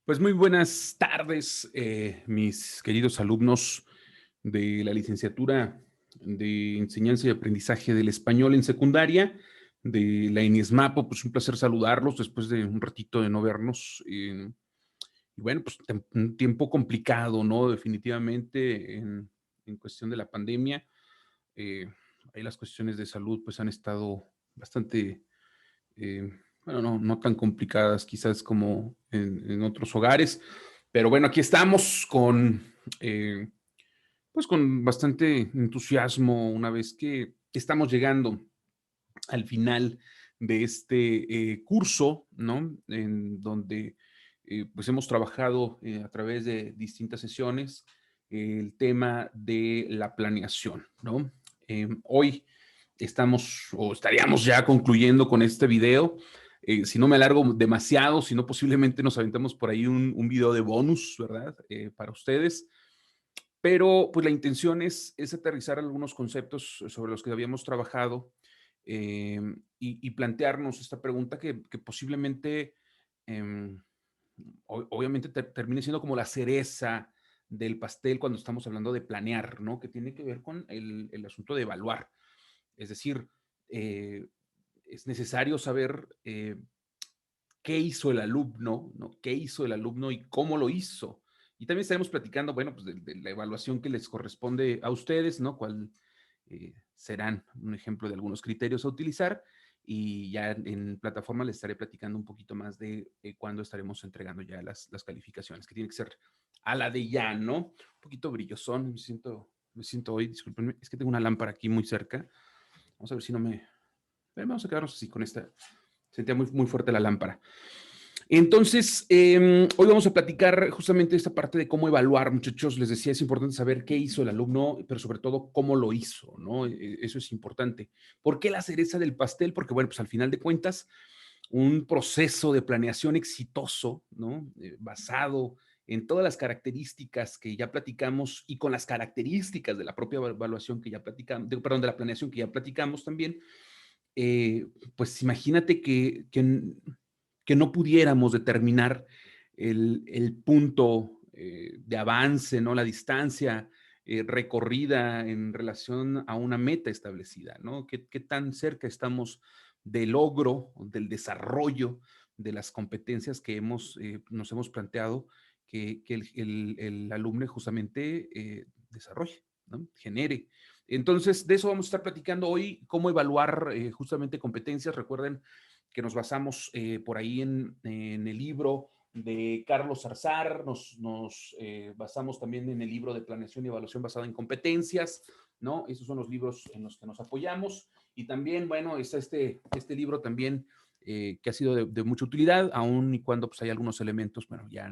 Pues muy buenas tardes, mis queridos alumnos de la licenciatura de Enseñanza y Aprendizaje del Español en Secundaria, de la ENIESMAPO. Pues un placer saludarlos después de un ratito de no vernos. Y bueno, pues un tiempo complicado, ¿no? Definitivamente en cuestión de la pandemia. Eh, Ahí las cuestiones de salud pues han estado bastante eh, bueno, no tan complicadas quizás como en otros hogares, pero bueno, aquí estamos eh, pues con bastante entusiasmo una vez que estamos llegando al final de este curso, ¿no? En donde pues hemos trabajado a través de distintas sesiones el tema de la planeación, ¿no? Hoy estamos o estaríamos ya concluyendo con este video. Si no me alargo demasiado, si no posiblemente nos aventamos por ahí un video de bonus, ¿verdad? Para ustedes. Pero pues la intención es aterrizar algunos conceptos sobre los que habíamos trabajado y plantearnos esta pregunta que posiblemente, em, obviamente, termine siendo como la cereza del pastel cuando estamos hablando de planear, ¿no? Que tiene que ver con el asunto de evaluar. Es decir, eh, es necesario saber qué hizo el alumno, ¿no? ¿Qué hizo el alumno y cómo lo hizo? Y también estaremos platicando, bueno, pues de la evaluación que les corresponde a ustedes, ¿no? ¿Cuál serán un ejemplo de algunos criterios a utilizar? Y ya en plataforma les estaré platicando un poquito más de cuándo estaremos entregando ya las calificaciones, que tiene que ser a la de ya, ¿no? Un poquito brillosón, me siento hoy, discúlpenme, es que tengo una lámpara aquí muy cerca. Vamos a ver si no me... Vamos a quedarnos así con esta. Sentía muy fuerte la lámpara. Entonces, hoy vamos a platicar justamente esta parte de cómo evaluar, muchachos. Les decía, es importante saber qué hizo el alumno, pero sobre todo cómo lo hizo, ¿no? Eso es importante. ¿Por qué la cereza del pastel? Porque, bueno, pues al final de cuentas, un proceso de planeación exitoso, ¿no? Basado en todas las características que ya platicamos y con las características de la propia evaluación que ya platicamos, perdón, de la planeación que ya platicamos también, eh, pues imagínate que no pudiéramos determinar el punto de avance, ¿no? La distancia recorrida en relación a una meta establecida, ¿no? ¿Qué tan cerca estamos del logro, del desarrollo de las competencias que nos hemos planteado que el alumno justamente desarrolle, ¿no? Genere. Entonces, de eso vamos a estar platicando hoy, cómo evaluar justamente competencias. Recuerden que nos basamos por ahí en el libro de Carlos Zarzar, nos basamos también en el libro de Planeación y Evaluación basada en competencias, ¿no? Esos son los libros en los que nos apoyamos. Y también, bueno, está este libro también que ha sido de mucha utilidad, aun y cuando pues, hay algunos elementos, bueno, ya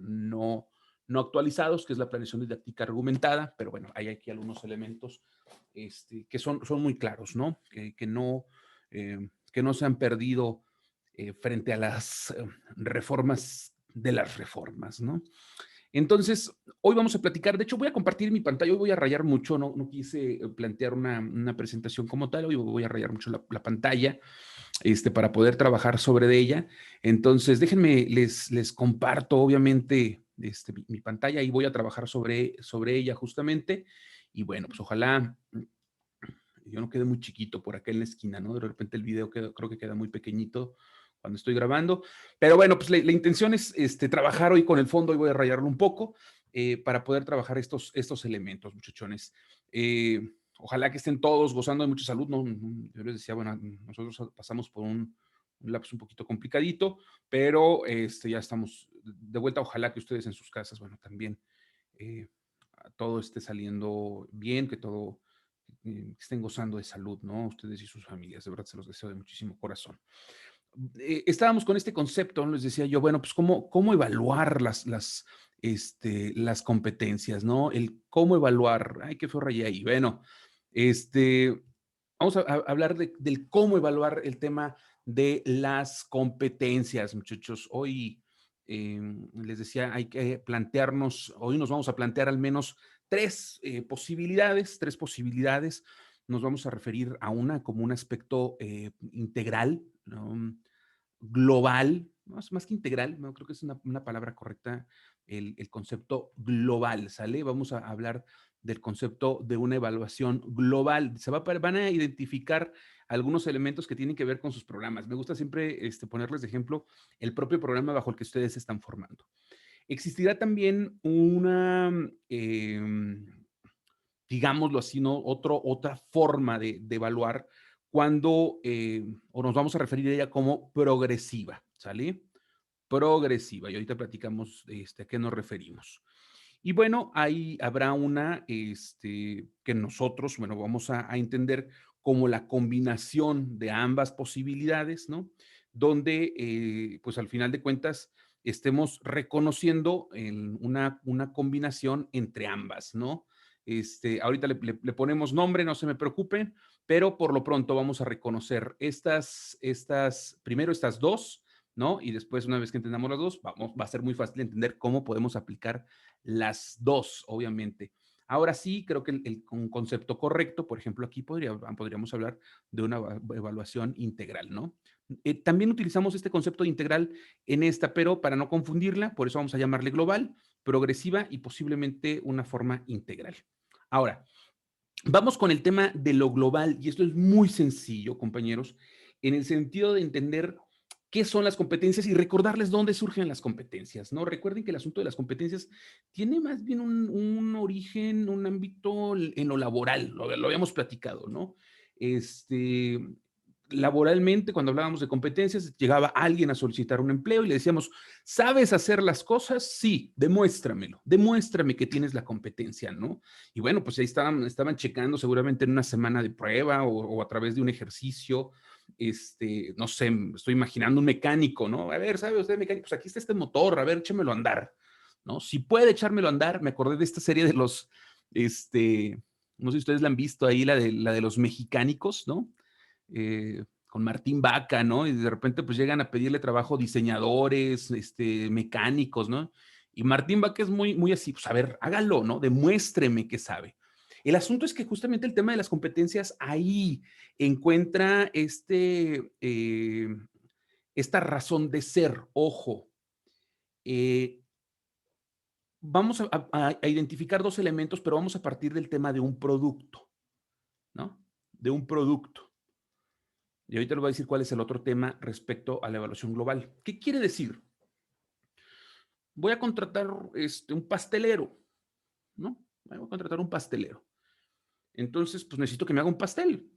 no actualizados, que es la planeación didáctica argumentada, pero bueno, hay aquí algunos elementos que son muy claros, ¿no? Que no se han perdido frente a las reformas de las reformas, ¿no? Entonces, hoy vamos a platicar, de hecho voy a compartir mi pantalla, hoy voy a rayar mucho, no quise plantear una presentación como tal, hoy voy a rayar mucho la pantalla para poder trabajar sobre de ella. Entonces, déjenme, les comparto obviamente mi pantalla y voy a trabajar sobre ella justamente. Y bueno, pues ojalá yo no quede muy chiquito por acá en la esquina, ¿no? De repente el video creo que queda muy pequeñito cuando estoy grabando. Pero bueno, pues la intención es trabajar hoy con el fondo y voy a rayarlo un poco para poder trabajar estos elementos, muchachones. Ojalá que estén todos gozando de mucha salud. ¿No? Yo les decía, bueno, nosotros pasamos por un lapso un poquito complicadito, pero ya estamos de vuelta. Ojalá que ustedes en sus casas, bueno, también eh, todo esté saliendo bien, que estén gozando de salud, ¿no? Ustedes y sus familias, de verdad se los deseo de muchísimo corazón. Estábamos con este concepto, ¿no? Les decía yo, bueno, pues cómo evaluar las competencias, ¿no? El cómo evaluar, ay, qué fue rayé ahí. Bueno, vamos a hablar del cómo evaluar el tema de las competencias, muchachos. Hoy les decía, hay que plantearnos, hoy nos vamos a plantear al menos tres posibilidades. Nos vamos a referir a una como un aspecto integral, ¿no? Global, más que integral, no creo que es una palabra correcta, el concepto global, ¿sale? Vamos a hablar del concepto de una evaluación global. Van a identificar algunos elementos que tienen que ver con sus programas. Me gusta siempre ponerles de ejemplo el propio programa bajo el que ustedes se están formando. Existirá también digámoslo así, ¿no? Otra forma de evaluar cuando, o nos vamos a referir a ella como progresiva, ¿sale? Progresiva. Y ahorita platicamos a qué nos referimos. Y bueno, ahí habrá una que nosotros, bueno, vamos a entender como la combinación de ambas posibilidades, ¿no? Donde, pues al final de cuentas, estemos reconociendo una combinación entre ambas, ¿no? Ahorita le ponemos nombre, no se me preocupen, pero por lo pronto vamos a reconocer primero estas dos, ¿no? Y después, una vez que entendamos las dos, va a ser muy fácil entender cómo podemos aplicar las dos, obviamente. Ahora sí, creo que un concepto correcto, por ejemplo, aquí podríamos hablar de una evaluación integral, ¿no? También utilizamos este concepto de integral en esta, pero para no confundirla, por eso vamos a llamarle global, progresiva y posiblemente una forma integral. Ahora, vamos con el tema de lo global, y esto es muy sencillo, compañeros, en el sentido de entender qué son las competencias y recordarles dónde surgen las competencias, ¿no? Recuerden que el asunto de las competencias tiene más bien un origen, un ámbito en lo laboral, lo habíamos platicado, ¿no? Este, Laboralmente, cuando hablábamos de competencias, llegaba alguien a solicitar un empleo y le decíamos, ¿sabes hacer las cosas? Sí, demuéstramelo, demuéstrame que tienes la competencia, ¿no? Y bueno, pues ahí estaban checando seguramente en una semana de prueba o a través de un ejercicio, no sé, estoy imaginando un mecánico, ¿no? A ver, ¿sabe usted mecánico? Pues aquí está este motor, a ver, échemelo a andar, ¿no? Si puede echármelo a andar, me acordé de esta serie de no sé si ustedes la han visto ahí, la de los mecánicos, ¿no? Con Martín Vaca, ¿no? Y de repente pues llegan a pedirle trabajo diseñadores, mecánicos, ¿no? Y Martín Vaca es muy, muy así, pues a ver, hágalo, ¿no? Demuéstreme que sabe. El asunto es que justamente el tema de las competencias ahí encuentra esta razón de ser, ojo. Eh, Vamos a identificar dos elementos, pero vamos a partir del tema de un producto, ¿no? De un producto. Y ahorita les voy a decir cuál es el otro tema respecto a la evaluación global. ¿Qué quiere decir? Voy a contratar un pastelero, ¿no? Voy a contratar un pastelero. Entonces, pues necesito que me haga un pastel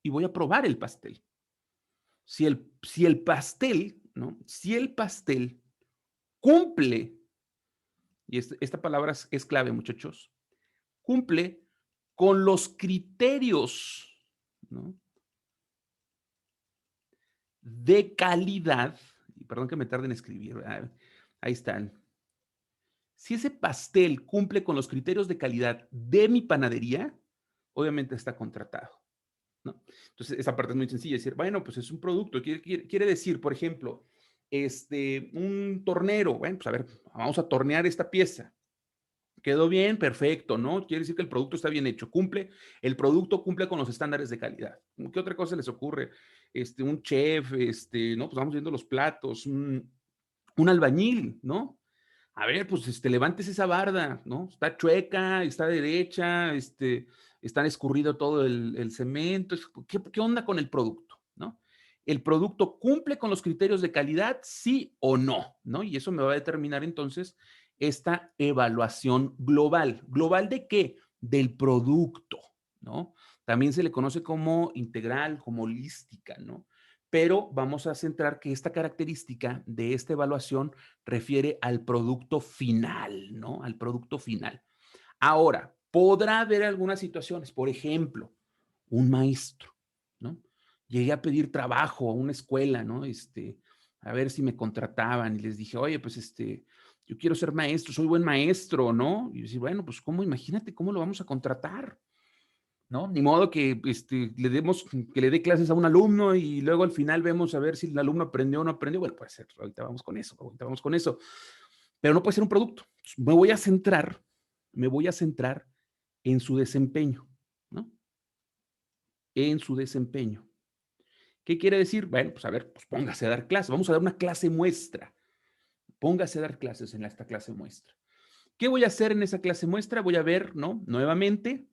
y voy a probar el pastel. Si el pastel, ¿no? Si el pastel cumple, y esta palabra es clave, muchachos, cumple con los criterios, ¿no? De calidad, y perdón que me tarde en escribir, ahí están. Si ese pastel cumple con los criterios de calidad de mi panadería, obviamente está contratado, ¿no? Entonces, esa parte es muy sencilla, decir, bueno, pues es un producto, quiere decir, por ejemplo, un tornero, bueno, pues a ver, vamos a tornear esta pieza. Quedó bien, perfecto, ¿no? Quiere decir que el producto está bien hecho, el producto cumple con los estándares de calidad. ¿Qué otra cosa les ocurre? Un chef, no, pues vamos viendo los platos, un albañil, ¿no? A ver, pues levantes esa barda, ¿no? Está chueca, está derecha, está escurrido todo el cemento. ¿Qué onda con el producto, no? ¿El producto cumple con los criterios de calidad, sí o no, no? Y eso me va a determinar entonces esta evaluación global. ¿Global de qué? Del producto, ¿no? También se le conoce como integral, como holística, ¿no? Pero vamos a centrar que esta característica de esta evaluación refiere al producto final, ¿no? Al producto final. Ahora, podrá haber algunas situaciones, por ejemplo, un maestro, ¿no? Llegué a pedir trabajo a una escuela, ¿no? A ver si me contrataban y les dije, oye, pues yo quiero ser maestro, soy buen maestro, ¿no? Y decir, bueno, pues cómo, imagínate cómo lo vamos a contratar, ¿no? Ni modo que que le dé clases a un alumno y luego al final vemos a ver si el alumno aprendió o no aprendió. Bueno, puede ser, ahorita vamos con eso, pero no puede ser un producto. Me voy a centrar en su desempeño, ¿no? En su desempeño. ¿Qué quiere decir? Bueno, pues a ver, pues póngase a dar clases. Vamos a dar una clase muestra. Póngase a dar clases en esta clase muestra. ¿Qué voy a hacer en esa clase muestra? Voy a ver, ¿no? Nuevamente,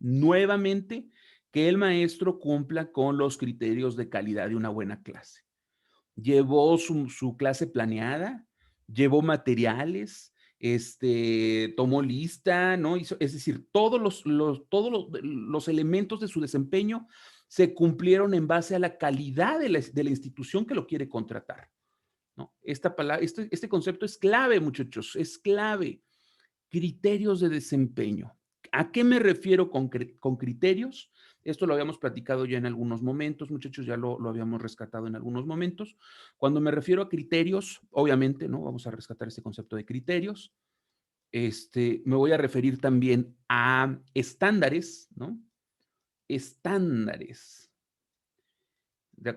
que el maestro cumpla con los criterios de calidad de una buena clase. Llevó su clase planeada, llevó materiales, tomó lista, ¿no? Es decir, todos los elementos de su desempeño se cumplieron en base a la calidad de la institución que lo quiere contratar, ¿no? Esta palabra, este concepto es clave, muchachos, es clave. Criterios de desempeño. ¿A qué me refiero con criterios? Esto lo habíamos platicado ya en algunos momentos, muchachos, ya lo habíamos rescatado en algunos momentos. Cuando me refiero a criterios, obviamente, ¿no? Vamos a rescatar este concepto de criterios. Me voy a referir también a estándares, ¿no? Estándares.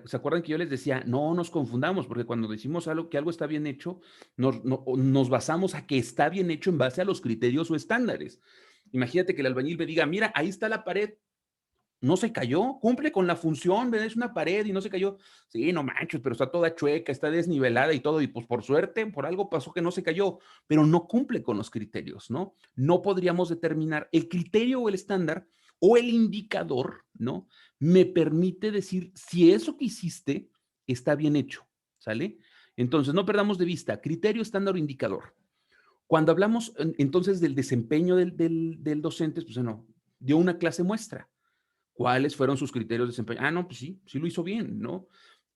¿Se acuerdan que yo les decía, no nos confundamos, porque cuando decimos algo, que algo está bien hecho, nos basamos a que está bien hecho en base a los criterios o estándares? Imagínate que el albañil me diga, mira, ahí está la pared, no se cayó, cumple con la función, ¿verdad? Es una pared y no se cayó. Sí, no manches, pero está toda chueca, está desnivelada y todo, y pues por suerte, por algo pasó que no se cayó, pero no cumple con los criterios, ¿no? No podríamos determinar el criterio o el estándar o el indicador, ¿no? Me permite decir si eso que hiciste está bien hecho, ¿sale? Entonces, no perdamos de vista criterio, estándar o indicador. Cuando hablamos entonces del desempeño del docente, pues bueno, dio una clase muestra. ¿Cuáles fueron sus criterios de desempeño? Ah, no, pues sí, sí lo hizo bien, ¿no?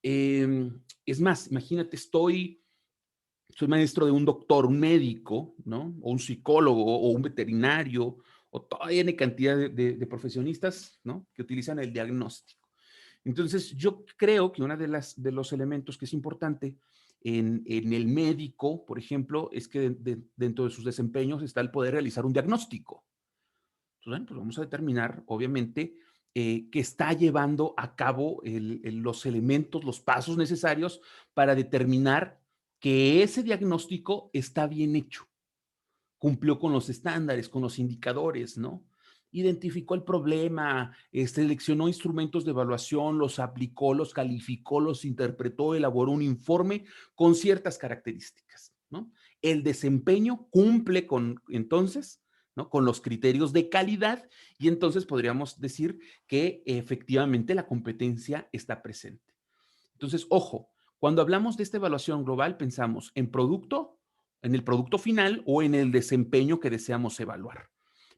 Es más, imagínate, soy maestro de un doctor, un médico, ¿no? O un psicólogo, o un veterinario, o toda N cantidad de profesionistas, ¿no? Que utilizan el diagnóstico. Entonces, yo creo que uno de los elementos que es importante en el médico, por ejemplo, es que dentro de sus desempeños está el poder realizar un diagnóstico. Entonces, bueno, pues vamos a determinar, obviamente, que está llevando a cabo los elementos, los pasos necesarios para determinar que ese diagnóstico está bien hecho, cumplió con los estándares, con los indicadores, ¿no? Identificó el problema, seleccionó instrumentos de evaluación, los aplicó, los calificó, los interpretó, elaboró un informe con ciertas características, ¿no? El desempeño cumple entonces, ¿no? Con los criterios de calidad y entonces podríamos decir que efectivamente la competencia está presente. Entonces, ojo, cuando hablamos de esta evaluación global, pensamos en el producto final o en el desempeño que deseamos evaluar.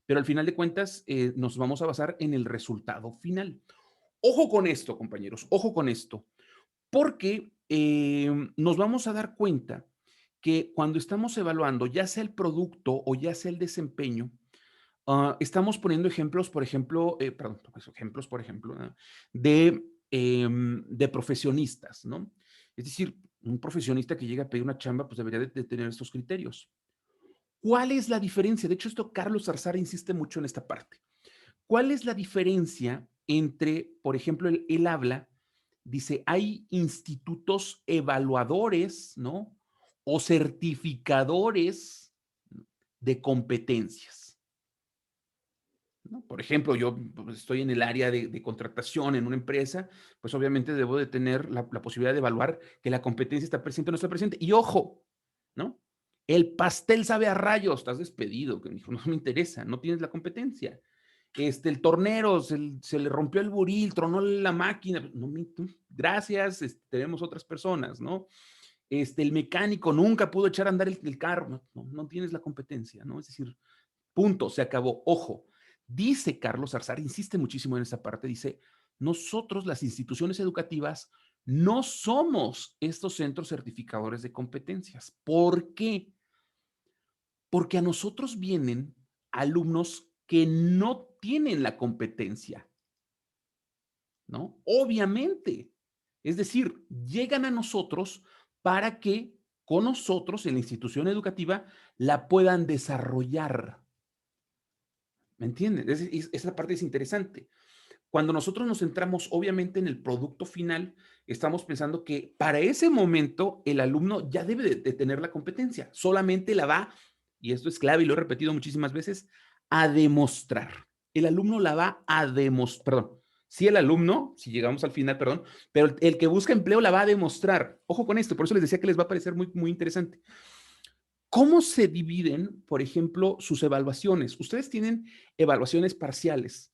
Pero al final de cuentas, nos vamos a basar en el resultado final. Ojo con esto, compañeros, ojo con esto, porque nos vamos a dar cuenta que cuando estamos evaluando, ya sea el producto o ya sea el desempeño, estamos poniendo ejemplos, por ejemplo, perdón, pues, ejemplos, por ejemplo, de profesionistas, ¿no? Es decir, un profesionista que llega a pedir una chamba, pues debería de tener estos criterios. ¿Cuál es la diferencia? De hecho, esto Carlos Zarzar insiste mucho en esta parte. ¿Cuál es la diferencia entre, por ejemplo, él habla, dice, hay institutos evaluadores, ¿no? O certificadores de competencias. ¿No? Por ejemplo, yo pues, estoy en el área de contratación en una empresa, pues obviamente debo de tener la posibilidad de evaluar que la competencia está presente o no está presente. Y ojo, ¿no? El pastel sabe a rayos, estás despedido, que dijo, no me interesa, no tienes la competencia. El tornero se le rompió el buril, tronó la máquina, no, gracias, tenemos otras personas, ¿no? El mecánico nunca pudo echar a andar el carro, no tienes la competencia, ¿no? Es decir, punto, se acabó. Ojo, dice Carlos Arzar, insiste muchísimo en esa parte, dice, nosotros, las instituciones educativas, no somos estos centros certificadores de competencias. ¿Por qué? Porque a nosotros vienen alumnos que no tienen la competencia, ¿no? Obviamente. Es decir, llegan a nosotros para que con nosotros en la institución educativa la puedan desarrollar. ¿Me entienden? Esa parte es interesante. Cuando nosotros nos centramos obviamente en el producto final, estamos pensando que para ese momento el alumno ya debe de tener la competencia, solamente la va, y esto es clave y lo he repetido muchísimas veces, a demostrar. El alumno la va a demostrar, perdón, Sí el alumno, si llegamos al final, perdón, pero el que busca empleo la va a demostrar. Ojo con esto, por eso les decía que les va a parecer muy, muy interesante. ¿Cómo se dividen, por ejemplo, sus evaluaciones? Ustedes tienen evaluaciones parciales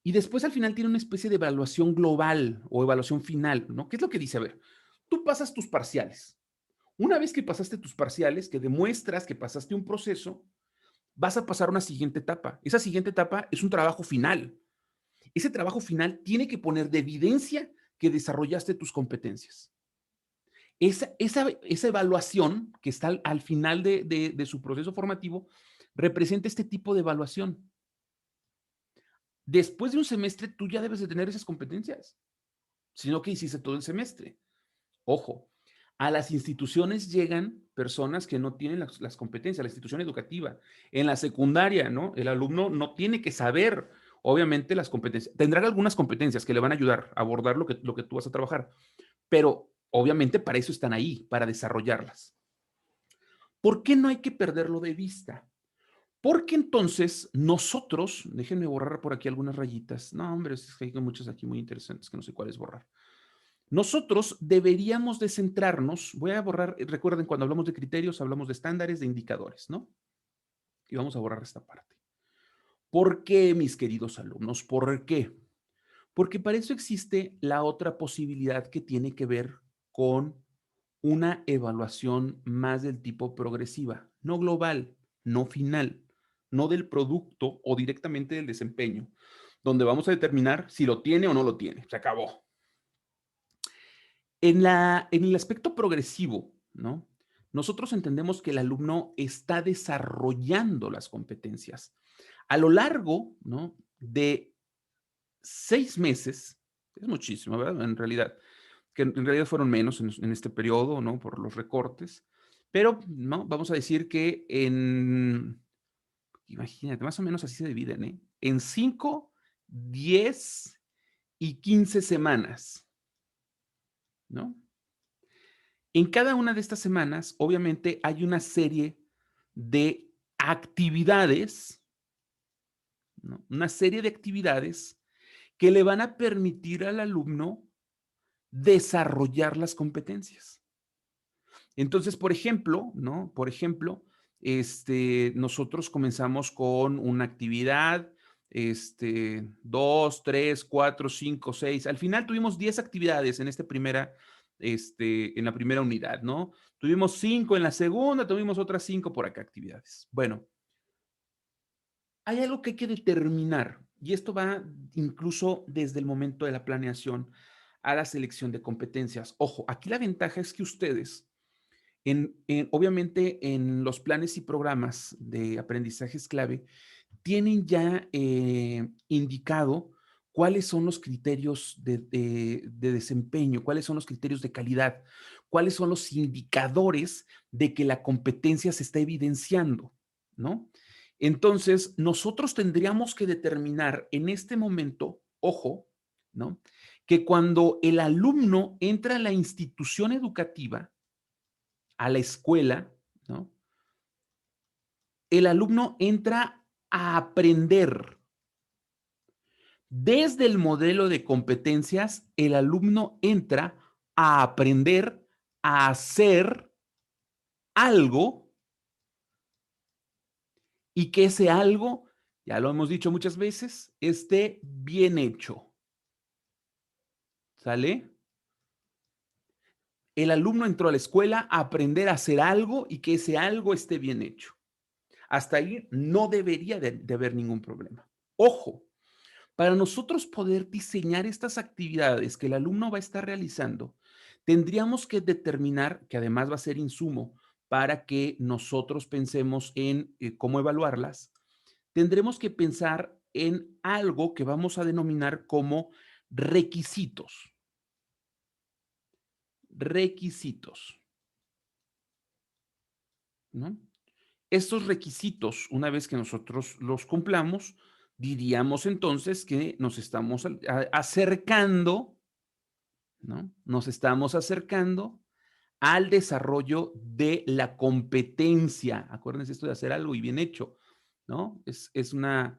y después al final tienen una especie de evaluación global o evaluación final, ¿no? ¿Qué es lo que dice? A ver, tú pasas tus parciales. Una vez que pasaste tus parciales, que demuestras que pasaste un proceso, vas a pasar a una siguiente etapa. Esa siguiente etapa es un trabajo final. Ese trabajo final tiene que poner de evidencia que desarrollaste tus competencias. Esa evaluación que está al final de su proceso formativo representa este tipo de evaluación. Después de un semestre, tú ya debes de tener esas competencias, sino que hiciste todo el semestre. Ojo, a las instituciones llegan personas que no tienen las competencias, la institución educativa. En la secundaria, ¿no? El alumno no tiene que saber, obviamente, las competencias. Tendrá algunas competencias que le van a ayudar a abordar lo que tú vas a trabajar, pero obviamente para eso están ahí, para desarrollarlas. ¿Por qué no hay que perderlo de vista? Porque entonces nosotros, déjenme borrar por aquí algunas rayitas. No, hombre, es que hay muchas aquí muy interesantes que no sé cuáles borrar. Nosotros deberíamos de centrarnos, voy a borrar, recuerden, cuando hablamos de criterios, hablamos de estándares, de indicadores, ¿no? Y vamos a borrar esta parte. ¿Por qué, mis queridos alumnos? ¿Por qué? Porque para eso existe la otra posibilidad que tiene que ver con una evaluación más del tipo progresiva, no global, no final, no del producto o directamente del desempeño, donde vamos a determinar si lo tiene o no lo tiene. Se acabó. En el aspecto progresivo, ¿no? Nosotros entendemos que el alumno está desarrollando las competencias. A lo largo, ¿no? De 6 meses, es muchísimo, ¿verdad? En realidad, que en realidad fueron menos en este periodo, ¿no? Por los recortes, pero, ¿no? Vamos a decir que imagínate, más o menos así se dividen, ¿eh? En 5, 10 y 15 semanas, ¿no? En cada una de estas semanas, obviamente, hay una serie de actividades, ¿no? Una serie de actividades que le van a permitir al alumno desarrollar las competencias. Entonces, por ejemplo, ¿no? Por ejemplo, nosotros comenzamos con una actividad, 2, 3, 4, 5, 6. Al final tuvimos 10 actividades en la primera unidad, ¿no? Tuvimos 5 en la segunda, tuvimos otras 5 por acá actividades. Bueno, hay algo que hay que determinar, y esto va incluso desde el momento de la planeación a la selección de competencias. Ojo, aquí la ventaja es que ustedes obviamente, en los planes y programas de aprendizajes clave, tienen ya indicado cuáles son los criterios de desempeño, cuáles son los criterios de calidad, cuáles son los indicadores de que la competencia se está evidenciando, ¿no? Entonces, nosotros tendríamos que determinar en este momento, ojo, ¿no? Que cuando el alumno entra a la institución educativa, a la escuela, ¿no? El alumno entra a aprender. Desde el modelo de competencias, el alumno entra a aprender a hacer algo y que ese algo, ya lo hemos dicho muchas veces, esté bien hecho. ¿Sale? El alumno entró a la escuela a aprender a hacer algo y que ese algo esté bien hecho. Hasta ahí no debería de haber ningún problema. Ojo, para nosotros poder diseñar estas actividades que el alumno va a estar realizando, tendríamos que determinar, que además va a ser insumo para que nosotros pensemos en cómo evaluarlas, tendremos que pensar en algo que vamos a denominar como requisitos. Requisitos, ¿no? Estos requisitos, una vez que nosotros los cumplamos, diríamos entonces que nos estamos acercando, ¿no? Nos estamos acercando al desarrollo de la competencia. Acuérdense esto de hacer algo y bien hecho, ¿no? Es una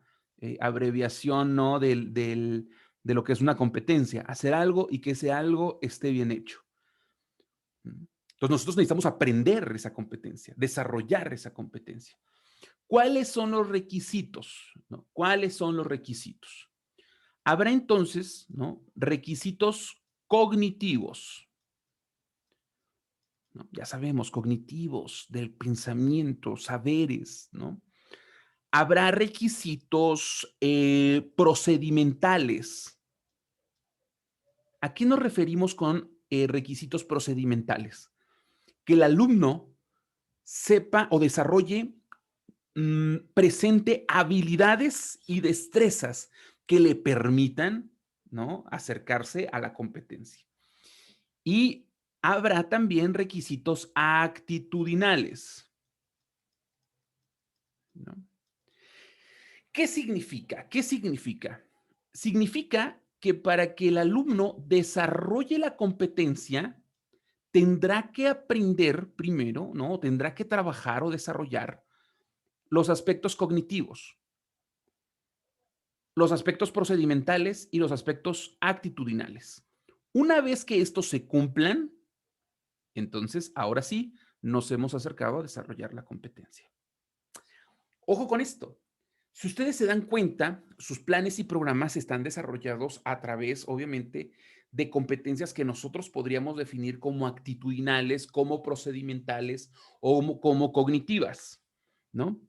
abreviación, ¿no? de lo que es una competencia, hacer algo y que ese algo esté bien hecho. Entonces nosotros necesitamos aprender esa competencia, desarrollar esa competencia. ¿Cuáles son los requisitos? ¿No? ¿Cuáles son los requisitos? Habrá entonces, ¿no?, requisitos cognitivos, ¿no? Ya sabemos, cognitivos, del pensamiento, saberes, ¿no? Habrá requisitos procedimentales. ¿A qué nos referimos con requisitos procedimentales? Que el alumno sepa o desarrolle, presente habilidades y destrezas que le permitan, ¿no?, acercarse a la competencia. Y habrá también requisitos actitudinales, ¿no? ¿Qué significa? ¿Qué significa? Significa que para que el alumno desarrolle la competencia, tendrá que aprender primero, ¿no? Tendrá que trabajar o desarrollar los aspectos cognitivos, los aspectos procedimentales y los aspectos actitudinales. Una vez que estos se cumplan, entonces ahora sí nos hemos acercado a desarrollar la competencia. Ojo con esto. Si ustedes se dan cuenta, sus planes y programas están desarrollados a través, obviamente, de competencias que nosotros podríamos definir como actitudinales, como procedimentales o como cognitivas, ¿no?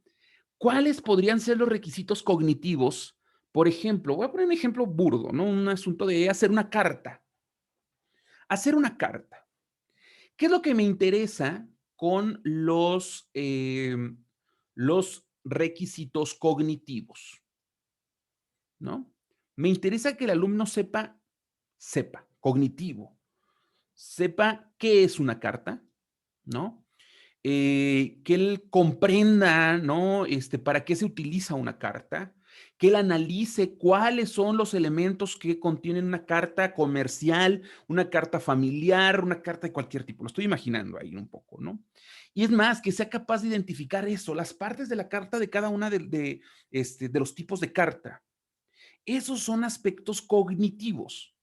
¿Cuáles podrían ser los requisitos cognitivos? Por ejemplo, voy a poner un ejemplo burdo, ¿no? Un asunto de hacer una carta. Hacer una carta. ¿Qué es lo que me interesa con los requisitos cognitivos? ¿No? Me interesa que el alumno sepa, cognitivo, sepa qué es una carta, ¿no? Que él comprenda, ¿no? Para qué se utiliza una carta, que él analice cuáles son los elementos que contienen una carta comercial, una carta familiar, una carta de cualquier tipo. Lo estoy imaginando ahí un poco, ¿no? Y es más, que sea capaz de identificar eso, las partes de la carta de cada una de los tipos de carta. Esos son aspectos cognitivos.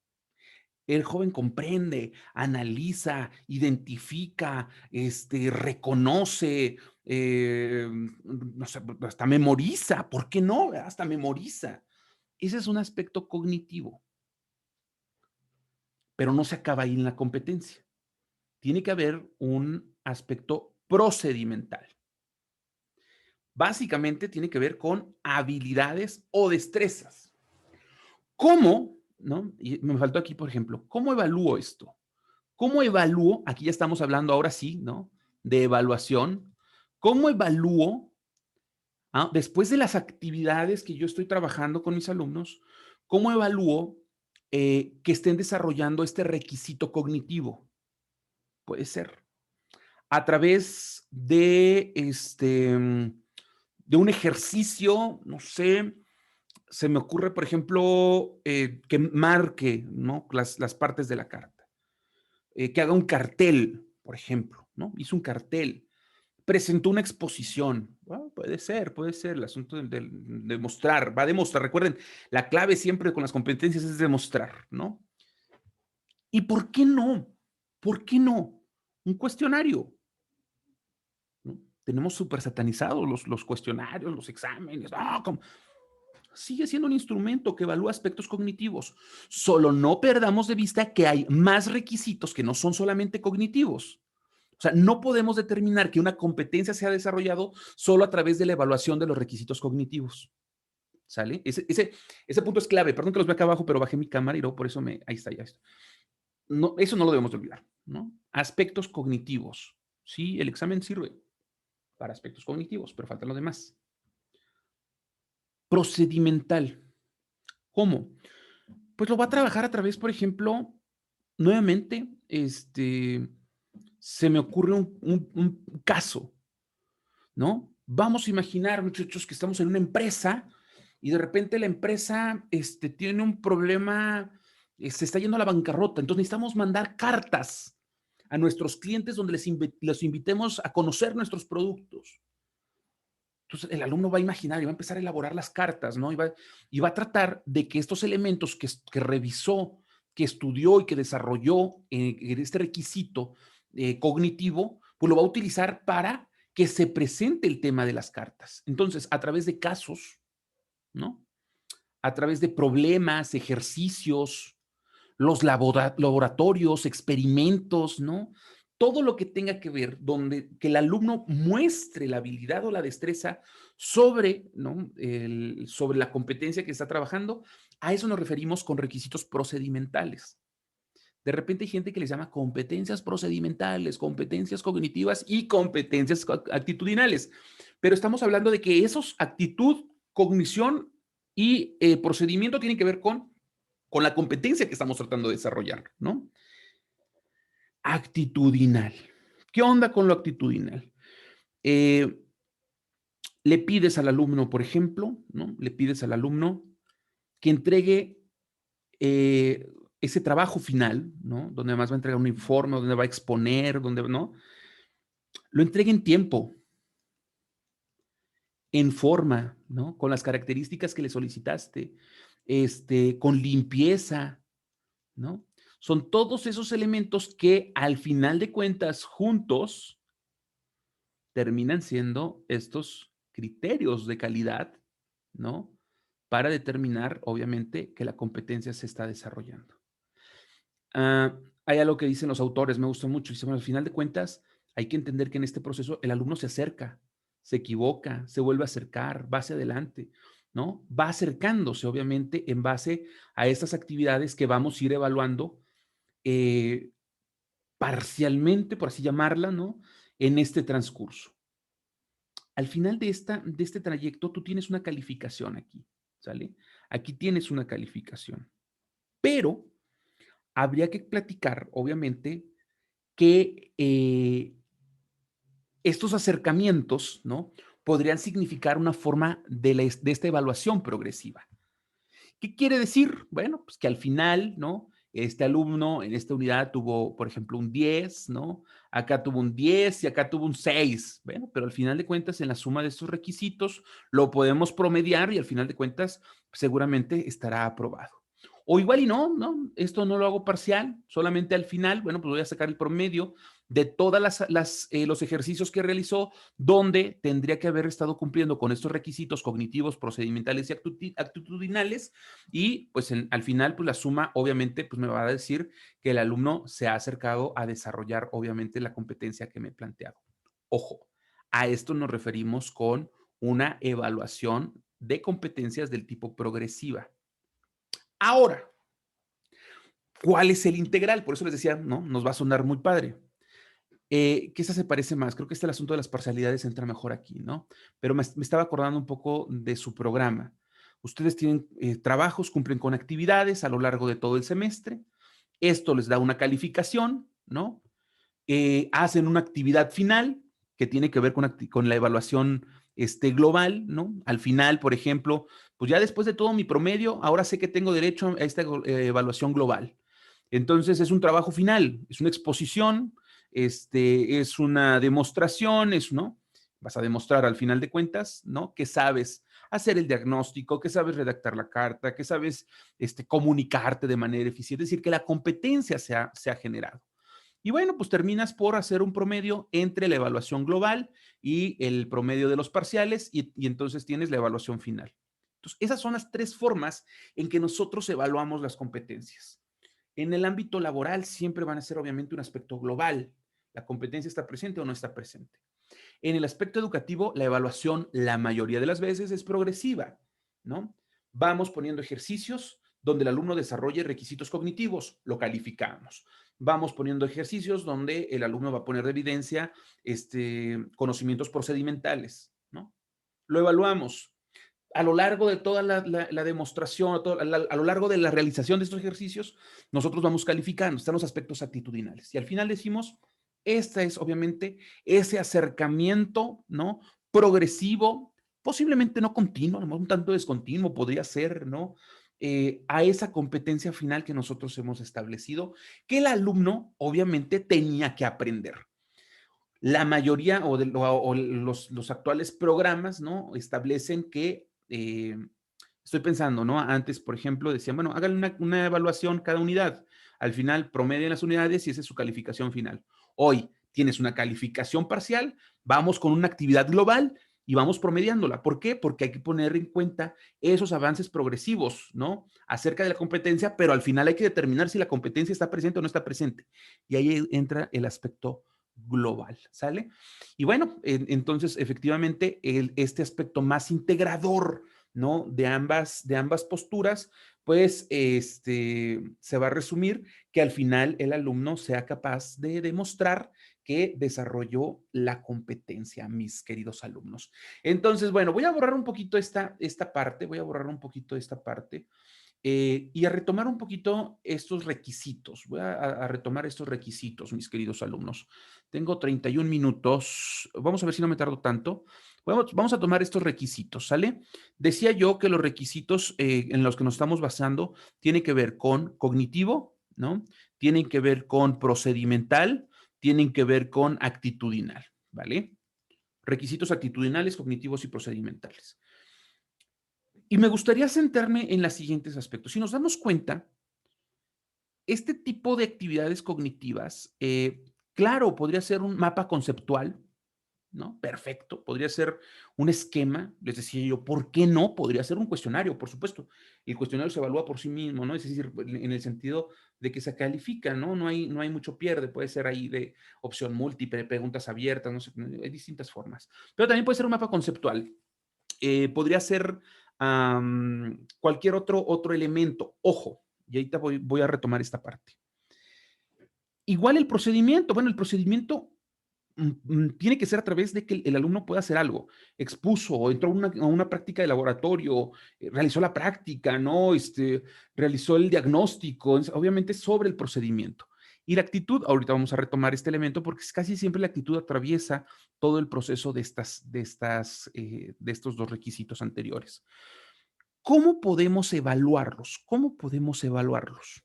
El joven comprende, analiza, identifica, reconoce, no sé, hasta memoriza, ¿por qué no? Hasta memoriza. Ese es un aspecto cognitivo, pero no se acaba ahí en la competencia. Tiene que haber un aspecto procedimental. Básicamente tiene que ver con habilidades o destrezas. ¿Cómo? ¿No? Y me faltó aquí, por ejemplo, ¿cómo evalúo esto? ¿Cómo evalúo? Aquí ya estamos hablando ahora sí, ¿no? De evaluación. ¿Cómo evalúo, después de las actividades que yo estoy trabajando con mis alumnos, cómo evalúo que estén desarrollando este requisito cognitivo? Puede ser a través de un ejercicio, no sé, se me ocurre, por ejemplo, que marque, ¿no?, las partes de la carta. Que haga un cartel, por ejemplo, ¿no? Hizo un cartel, presentó una exposición. Puede ser el asunto de mostrar, va a demostrar. Recuerden, la clave siempre con las competencias es demostrar, ¿no? ¿Y por qué no? ¿Por qué no? Un cuestionario, ¿no? Tenemos súper satanizados los cuestionarios, los exámenes. No, sigue siendo un instrumento que evalúa aspectos cognitivos. Solo no perdamos de vista que hay más requisitos que no son solamente cognitivos. O sea, no podemos determinar que una competencia se ha desarrollado solo a través de la evaluación de los requisitos cognitivos. ¿Sale? Ese punto es clave. Perdón que los vea acá abajo, pero bajé mi cámara y luego por eso ahí está, ya está. No, eso no lo debemos de olvidar, ¿no? Aspectos cognitivos. Sí, el examen sirve para aspectos cognitivos, pero faltan los demás. Procedimental. ¿Cómo? Pues lo va a trabajar a través, por ejemplo, nuevamente, se me ocurre un caso, ¿no? Vamos a imaginar, muchachos, que estamos en una empresa y de repente la empresa tiene un problema, se está yendo a la bancarrota. Entonces necesitamos mandar cartas a nuestros clientes donde los invitemos a conocer nuestros productos. Entonces, el alumno va a imaginar y va a empezar a elaborar las cartas, ¿no? Y va a tratar de que estos elementos que revisó, que estudió y que desarrolló en este requisito cognitivo, pues lo va a utilizar para que se presente el tema de las cartas. Entonces, a través de casos, ¿no? A través de problemas, ejercicios, los laboratorios, experimentos, ¿no? Todo lo que tenga que ver, donde que el alumno muestre la habilidad o la destreza sobre, ¿no? Sobre la competencia que está trabajando, a eso nos referimos con requisitos procedimentales. De repente hay gente que les llama competencias procedimentales, competencias cognitivas y competencias actitudinales. Pero estamos hablando de que esos actitud, cognición y procedimiento tienen que ver con la competencia que estamos tratando de desarrollar, ¿no? Actitudinal. ¿Qué onda con lo actitudinal? Eh, Le pides al alumno, por ejemplo, ¿no? Le pides al alumno que entregue eh, ese trabajo final, ¿no? Donde además va a entregar un informe, donde va a exponer, donde, ¿no? Lo entregue en tiempo, en forma, ¿no? Con las características que le solicitaste, con limpieza, ¿no? Son todos esos elementos que al final de cuentas juntos terminan siendo estos criterios de calidad, ¿no? Para determinar, obviamente, que la competencia se está desarrollando. Ah, hay algo que dicen los autores, me gusta mucho. Dice, bueno, al final de cuentas, hay que entender que en este proceso el alumno se acerca, se equivoca, se vuelve a acercar, va hacia adelante, ¿no? Va acercándose, obviamente, en base a estas actividades que vamos a ir evaluando eh, parcialmente, por así llamarla, ¿no? En este transcurso. Al final de este trayecto, tú tienes una calificación aquí, ¿sale? Aquí tienes una calificación, pero habría que platicar, obviamente, que estos acercamientos, ¿no? Podrían significar una forma de esta evaluación progresiva. ¿Qué quiere decir? Bueno, pues que al final, ¿no? Este alumno en esta unidad tuvo, por ejemplo, un 10, ¿no? Acá tuvo un 10 y acá tuvo un 6. Bueno, pero al final de cuentas, en la suma de estos requisitos, lo podemos promediar y al final de cuentas, seguramente estará aprobado. O igual y no, ¿no? Esto no lo hago parcial, solamente al final, bueno, pues voy a sacar el promedio de todas los ejercicios que realizó, donde tendría que haber estado cumpliendo con estos requisitos cognitivos, procedimentales y actitudinales, y pues al final, pues la suma obviamente pues me va a decir que el alumno se ha acercado a desarrollar obviamente la competencia que me he planteado. Ojo, a esto nos referimos con una evaluación de competencias del tipo progresiva. Ahora, ¿cuál es el integral? Por eso les decía, ¿no? Nos va a sonar muy padre. Que esa se parece más. Creo que el asunto de las parcialidades entra mejor aquí, ¿no? Pero me estaba acordando un poco de su programa. Ustedes tienen trabajos, cumplen con actividades a lo largo de todo el semestre. Esto les da una calificación, ¿no? Hacen una actividad final que tiene que ver con la evaluación global, ¿no? Al final, por ejemplo, pues ya después de todo mi promedio, ahora sé que tengo derecho a esta evaluación global. Entonces es un trabajo final, es una exposición, es una demostración, ¿no? Vas a demostrar al final de cuentas, ¿no? Que sabes hacer el diagnóstico, que sabes redactar la carta, que sabes comunicarte de manera eficiente, es decir, que la competencia se ha generado. Y bueno, pues terminas por hacer un promedio entre la evaluación global y el promedio de los parciales y entonces tienes la evaluación final. Entonces, esas son las tres formas en que nosotros evaluamos las competencias. En el ámbito laboral siempre van a ser obviamente un aspecto global. La competencia está presente o no está presente. En el aspecto educativo, la evaluación la mayoría de las veces es progresiva, ¿no? Vamos poniendo ejercicios donde el alumno desarrolle requisitos cognitivos, lo calificamos. Vamos poniendo ejercicios donde el alumno va a poner de evidencia conocimientos procedimentales, ¿no? Lo evaluamos a lo largo de toda la demostración, a lo largo de la realización de estos ejercicios, nosotros vamos calificando, están los aspectos actitudinales. Y al final decimos, este es obviamente ese acercamiento, ¿no? Progresivo, posiblemente no continuo, a lo mejor un tanto descontinuo podría ser, ¿no? A esa competencia final que nosotros hemos establecido, que el alumno obviamente tenía que aprender. la mayoría o los actuales programas, ¿no? Establecen que, estoy pensando, ¿no? Antes, por ejemplo, decían, bueno, háganle una evaluación cada unidad. Al final, promedian las unidades y esa es su calificación final. Hoy tienes una calificación parcial, vamos con una actividad global y vamos promediándola. ¿Por qué? Porque hay que poner en cuenta esos avances progresivos, ¿no? Acerca de la competencia, pero al final hay que determinar si la competencia está presente o no está presente. Y ahí entra el aspecto global, ¿sale? Y bueno, entonces efectivamente este aspecto más integrador, ¿no? De ambas posturas, pues se va a resumir que al final el alumno sea capaz de demostrar que desarrolló la competencia, mis queridos alumnos. Entonces, bueno, voy a borrar un poquito esta parte, voy a borrar un poquito esta parte y a retomar un poquito estos requisitos. Voy a retomar estos requisitos, mis queridos alumnos. Tengo 31 minutos. Vamos a ver si no me tardo tanto. Vamos a tomar estos requisitos, ¿sale? Decía yo que los requisitos en los que nos estamos basando tienen que ver con cognitivo, ¿no? Tienen que ver con procedimental, tienen que ver con actitudinal, ¿vale? Requisitos actitudinales, cognitivos y procedimentales. Y me gustaría centrarme en los siguientes aspectos. Si nos damos cuenta, este tipo de actividades cognitivas, claro, podría ser un mapa conceptual, ¿no? Perfecto, podría ser un esquema, les decía yo, ¿por qué no? Podría ser un cuestionario, por supuesto. El cuestionario se evalúa por sí mismo, ¿no? Es decir, en el sentido de que se califica, ¿no? No hay mucho pierde, puede ser ahí de opción múltiple, preguntas abiertas, no sé, hay distintas formas. Pero también puede ser un mapa conceptual. Podría ser cualquier otro elemento. Ojo, y ahorita voy a retomar esta parte. Igual el procedimiento, bueno, el procedimiento tiene que ser a través de que el alumno pueda hacer algo. Expuso, entró a una práctica de laboratorio, realizó la práctica, ¿no? Realizó el diagnóstico, obviamente sobre el procedimiento. Y la actitud, ahorita vamos a retomar este elemento porque casi siempre la actitud atraviesa todo el proceso de estos dos requisitos anteriores. ¿Cómo podemos evaluarlos? ¿Cómo podemos evaluarlos?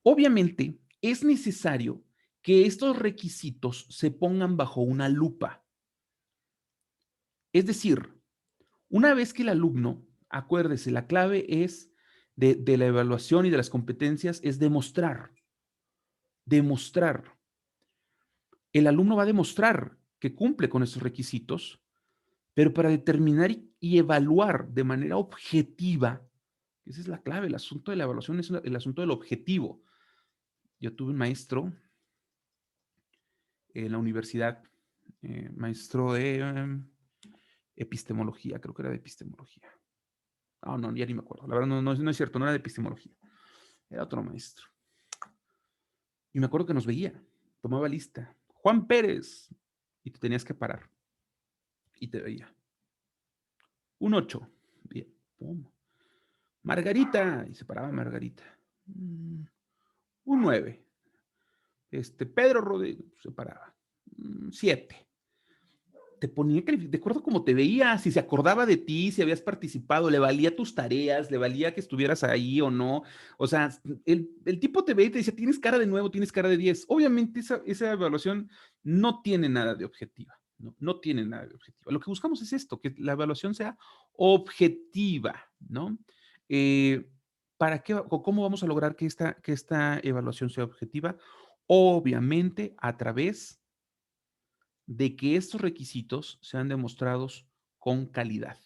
Obviamente, es necesario que estos requisitos se pongan bajo una lupa. Es decir, una vez que el alumno, acuérdese, la clave es de la evaluación y de las competencias es demostrar, demostrar. El alumno va a demostrar que cumple con esos requisitos, pero para determinar y evaluar de manera objetiva, esa es la clave, el asunto de la evaluación es el asunto del objetivo. Yo tuve un maestro en la universidad, maestro de epistemología, creo que era de epistemología. Ah, no, ya ni me acuerdo. La verdad no es cierto, no era de epistemología. Era otro maestro. Y me acuerdo que nos veía, tomaba lista. Juan Pérez. Y te tenías que parar. Y te veía. Un 8. Bien. Pum. Margarita. Y se paraba Margarita. Un 9. Pedro Rodríguez. Se paraba. 7. Te ponía de acuerdo como te veía, si se acordaba de ti, si habías participado, le valía tus tareas, le valía que estuvieras ahí o no. O sea, el tipo te veía y te decía, tienes cara de nuevo, tienes cara de 10. Obviamente esa evaluación no tiene nada de objetiva, no tiene nada de objetiva. Lo que buscamos es esto, que la evaluación sea objetiva, ¿no? Eh, ¿Para qué, o cómo vamos a lograr que esta evaluación sea objetiva? Obviamente a través de que estos requisitos sean demostrados con calidad.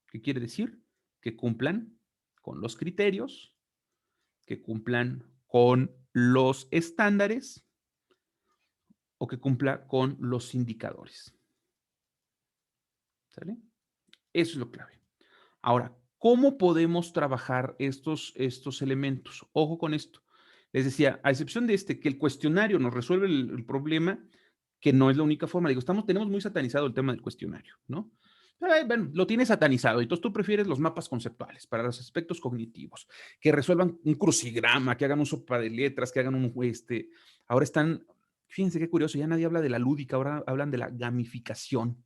¿Qué quiere decir? Que cumplan con los criterios, que cumplan con los estándares o que cumpla con los indicadores. ¿Sale? Eso es lo clave. Ahora, ¿cómo podemos trabajar estos elementos? Ojo con esto. Les decía, a excepción de que el cuestionario nos resuelve el problema, que no es la única forma. Digo, tenemos muy satanizado el tema del cuestionario, ¿no? Pero, bueno, lo tienes satanizado. Entonces tú prefieres los mapas conceptuales para los aspectos cognitivos, que resuelvan un crucigrama, que hagan un sopa de letras, que hagan ahora están, fíjense qué curioso, ya nadie habla de la lúdica, ahora hablan de la gamificación,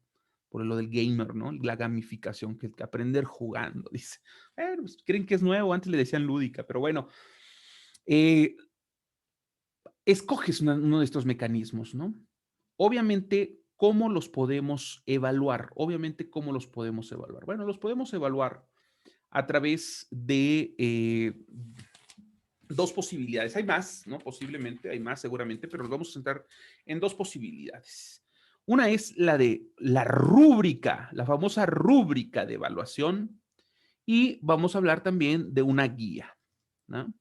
por lo del gamer, ¿no? La gamificación, que aprender jugando, dice. Pues, creen que es nuevo, antes le decían lúdica, pero bueno, eh, escoges uno de estos mecanismos, ¿no? Obviamente, ¿cómo los podemos evaluar? Obviamente, ¿cómo los podemos evaluar? Bueno, los podemos evaluar a través de dos posibilidades. Hay más, ¿no? Posiblemente, hay más seguramente, pero nos vamos a centrar en dos posibilidades. Una es la de la rúbrica, la famosa rúbrica de evaluación, y vamos a hablar también de una guía, ¿no?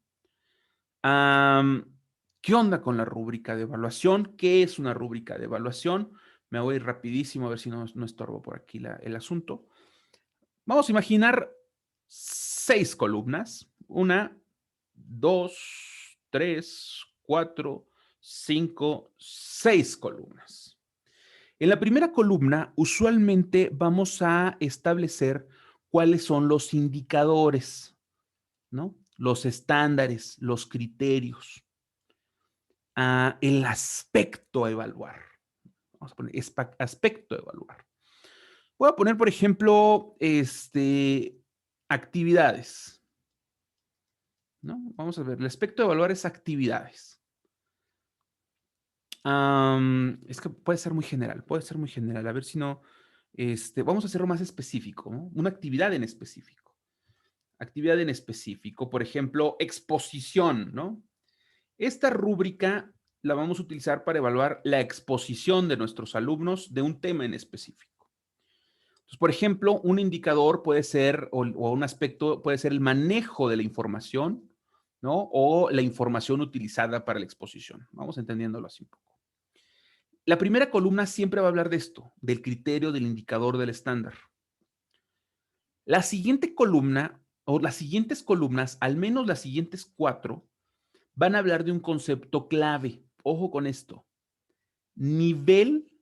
¿Qué onda con la rúbrica de evaluación? ¿Qué es una rúbrica de evaluación? Me voy rapidísimo a ver si no estorbo por aquí el asunto. Vamos a imaginar 6 columnas. Una, 2, 3, 4, 5, 6 columnas. En la primera columna, usualmente vamos a establecer cuáles son los indicadores, ¿no? Los estándares, los criterios, el aspecto a evaluar. Vamos a poner aspecto a evaluar. Voy a poner, por ejemplo, actividades, ¿no? Vamos a ver, el aspecto de evaluar es actividades. Es que puede ser muy general, puede ser muy general. A ver si no, vamos a hacerlo más específico, ¿no? Una actividad en específico. Actividad en específico, por ejemplo, exposición, ¿no? Esta rúbrica la vamos a utilizar para evaluar la exposición de nuestros alumnos de un tema en específico. Entonces, por ejemplo, un indicador puede ser, o un aspecto puede ser el manejo de la información, ¿no? O la información utilizada para la exposición. Vamos entendiéndolo así un poco. La primera columna siempre va a hablar de esto, del criterio, del indicador, del estándar. La siguiente columna, o las siguientes columnas, al menos las siguientes 4, van a hablar de un concepto clave. Ojo con esto. Nivel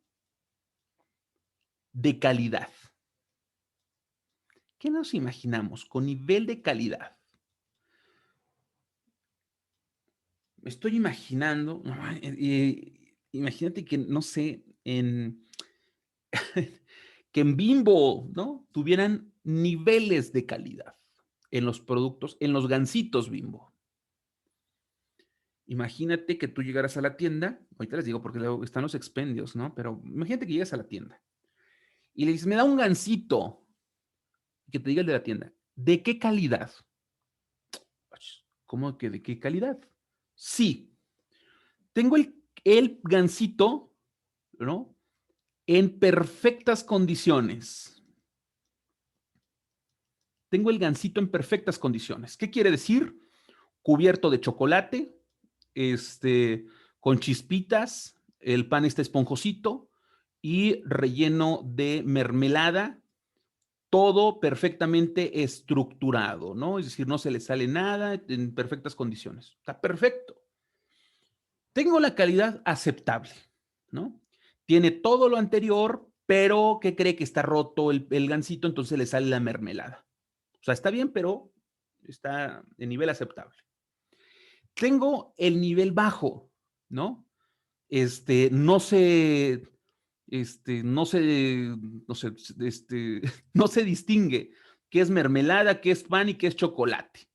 de calidad. ¿Qué nos imaginamos con nivel de calidad? Me estoy imaginando, imagínate que, no sé, que en Bimbo, ¿no? Tuvieran niveles de calidad en los productos, en los gansitos Bimbo. Imagínate que tú llegaras a la tienda, ahorita les digo porque luego están los expendios, ¿no? Pero imagínate que llegas a la tienda y le dices, me da un gansito, que te diga el de la tienda, ¿de qué calidad? ¿Cómo que de qué calidad? Sí, tengo el gansito, ¿no? En perfectas condiciones. Tengo el gansito en perfectas condiciones. ¿Qué quiere decir? Cubierto de chocolate, con chispitas, el pan está esponjosito y relleno de mermelada, todo perfectamente estructurado, ¿no? Es decir, no se le sale nada, en perfectas condiciones. Está perfecto. Tengo la calidad aceptable, ¿no? Tiene todo lo anterior, pero ¿qué cree? Que está roto el gansito, entonces le sale la mermelada. O sea, está bien, pero está en nivel aceptable. Tengo el nivel bajo, ¿no? No se, no se, no se, no se distingue qué es mermelada, qué es pan y qué es chocolate,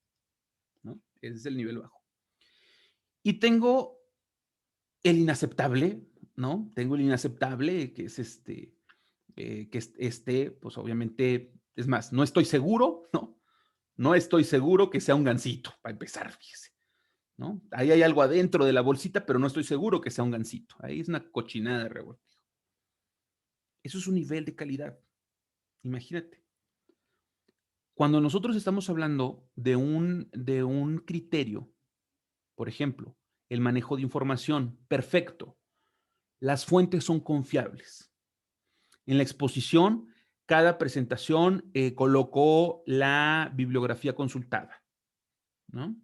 ¿no? Ese es el nivel bajo. Y tengo el inaceptable, ¿no? Tengo el inaceptable, que es pues obviamente, es más, no estoy seguro, ¿no? No estoy seguro que sea un gansito, para empezar, fíjese, ¿no? Ahí hay algo adentro de la bolsita, pero no estoy seguro que sea un gansito. Ahí es una cochinada de revoltijo. Eso es un nivel de calidad. Imagínate. Cuando nosotros estamos hablando de un criterio, por ejemplo, el manejo de información, perfecto. Las fuentes son confiables. En la exposición, cada presentación colocó la bibliografía consultada, ¿no?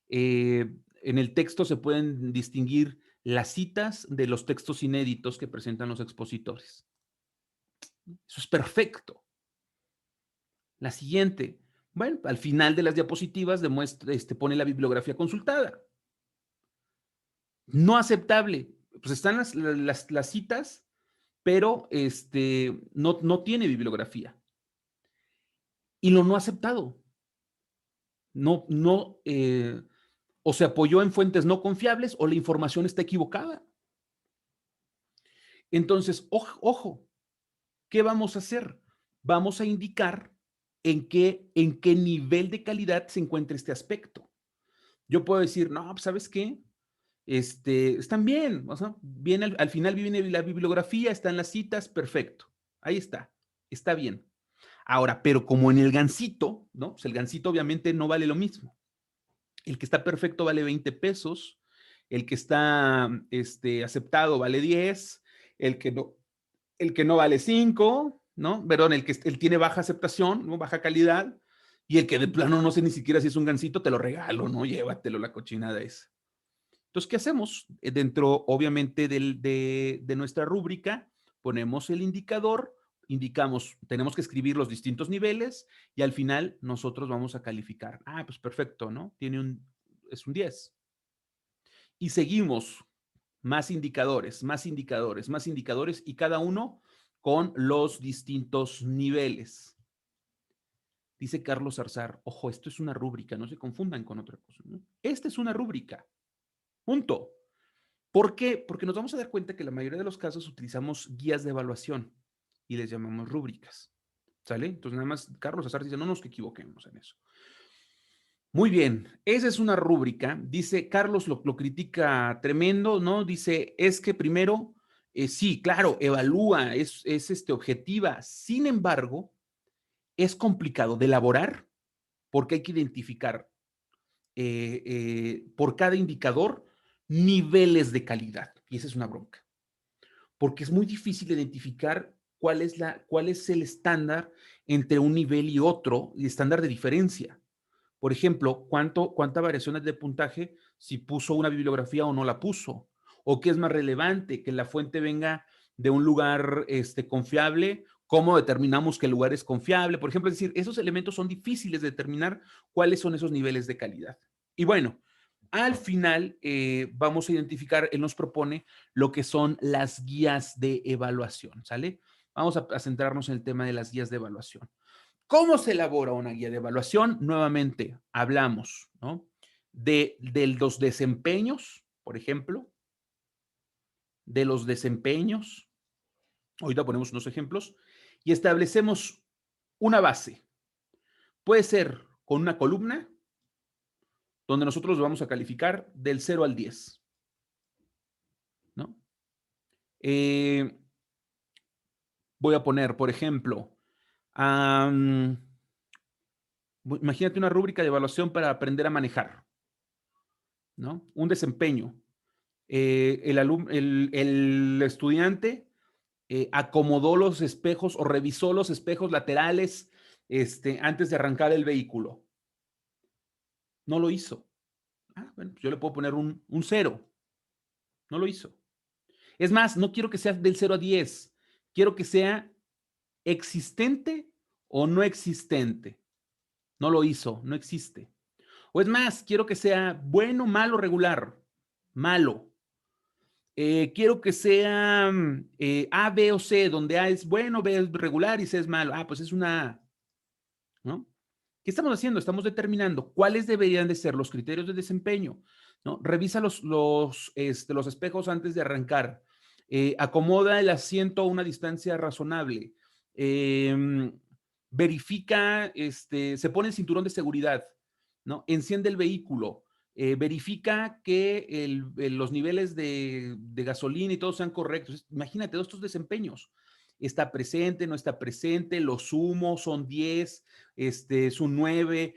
En el texto se pueden distinguir las citas de los textos inéditos que presentan los expositores. Eso es perfecto. La siguiente, bueno, al final de las diapositivas demuestra, pone la bibliografía consultada. No aceptable. Pues están las citas, pero no tiene bibliografía. Y lo no aceptado. O se apoyó en fuentes no confiables o la información está equivocada. Entonces, ojo, ¿qué vamos a hacer? Vamos a indicar en qué nivel de calidad se encuentra este aspecto. Yo puedo decir, no, pues, ¿sabes qué? Están bien, o sea, viene al final viene la bibliografía, están las citas, perfecto. Ahí está bien. Ahora, pero como en el Gansito, ¿no? Pues el Gansito obviamente no vale lo mismo. El que está perfecto vale 20 pesos, el que está aceptado vale 10, el que no, el que no vale 5, ¿no? Perdón, el tiene baja aceptación, ¿no? Baja calidad, y el que de plano no sé ni siquiera si es un Gansito, te lo regalo, ¿no? Llévatelo, la cochinada esa. Entonces, ¿qué hacemos? Dentro, obviamente, de nuestra rúbrica, ponemos el indicador, indicamos, tenemos que escribir los distintos niveles y al final nosotros vamos a calificar. Ah, pues perfecto, ¿no? Es un 10. Y seguimos más indicadores, más indicadores, más indicadores y cada uno con los distintos niveles. Dice Carlos Zarzar, ojo, esto es una rúbrica, no se confundan con otra cosa, ¿no? Esta es una rúbrica, punto. ¿Por qué? Porque nos vamos a dar cuenta que la mayoría de los casos utilizamos guías de evaluación y les llamamos rúbricas. ¿Sale? Entonces, nada más Carlos Azar dice, no nos equivoquemos en eso. Muy bien, esa es una rúbrica. Dice, Carlos lo critica tremendo, ¿no? Dice, es que primero, sí, claro, evalúa, es objetiva. Sin embargo, es complicado de elaborar porque hay que identificar por cada indicador niveles de calidad. Y esa es una bronca, porque es muy difícil identificar cuál es el estándar entre un nivel y otro, y estándar de diferencia. Por ejemplo, cuánta variaciones de puntaje si puso una bibliografía o no la puso, o qué es más relevante, que la fuente venga de un lugar confiable, cómo determinamos que el lugar es confiable, por ejemplo, es decir, esos elementos son difíciles de determinar cuáles son esos niveles de calidad. Y bueno, al final vamos a identificar, él nos propone lo que son las guías de evaluación, ¿sale? Vamos a centrarnos en el tema de las guías de evaluación. ¿Cómo se elabora una guía de evaluación? Nuevamente, hablamos, ¿no? De los desempeños, por ejemplo, de los desempeños. Ahorita ponemos unos ejemplos y establecemos una base. Puede ser con una columna donde nosotros vamos a calificar del 0 al 10, ¿no? Eh, voy a poner, por ejemplo, um, imagínate una rúbrica de evaluación para aprender a manejar, ¿no? Un desempeño. El estudiante acomodó los espejos o revisó los espejos laterales antes de arrancar el vehículo. No lo hizo. Ah, bueno, pues yo le puedo poner un 0. No lo hizo. Es más, no quiero que sea del 0 a 10. Quiero que sea existente o no existente. No lo hizo, no existe. O es más, quiero que sea bueno, malo, regular. Malo. Quiero que sea A, B o C, donde A es bueno, B es regular y C es malo. Ah, pues es una A, ¿no? ¿Qué estamos haciendo? Estamos determinando cuáles deberían de ser los criterios de desempeño, ¿no? Revisa los espejos antes de arrancar. Acomoda el asiento a una distancia razonable. Eh, verifica, se pone el cinturón de seguridad, ¿no? Enciende el vehículo. Verifica que los niveles de gasolina y todo sean correctos. Imagínate todos estos desempeños. Está presente, no está presente, los sumos son 10, es un 9,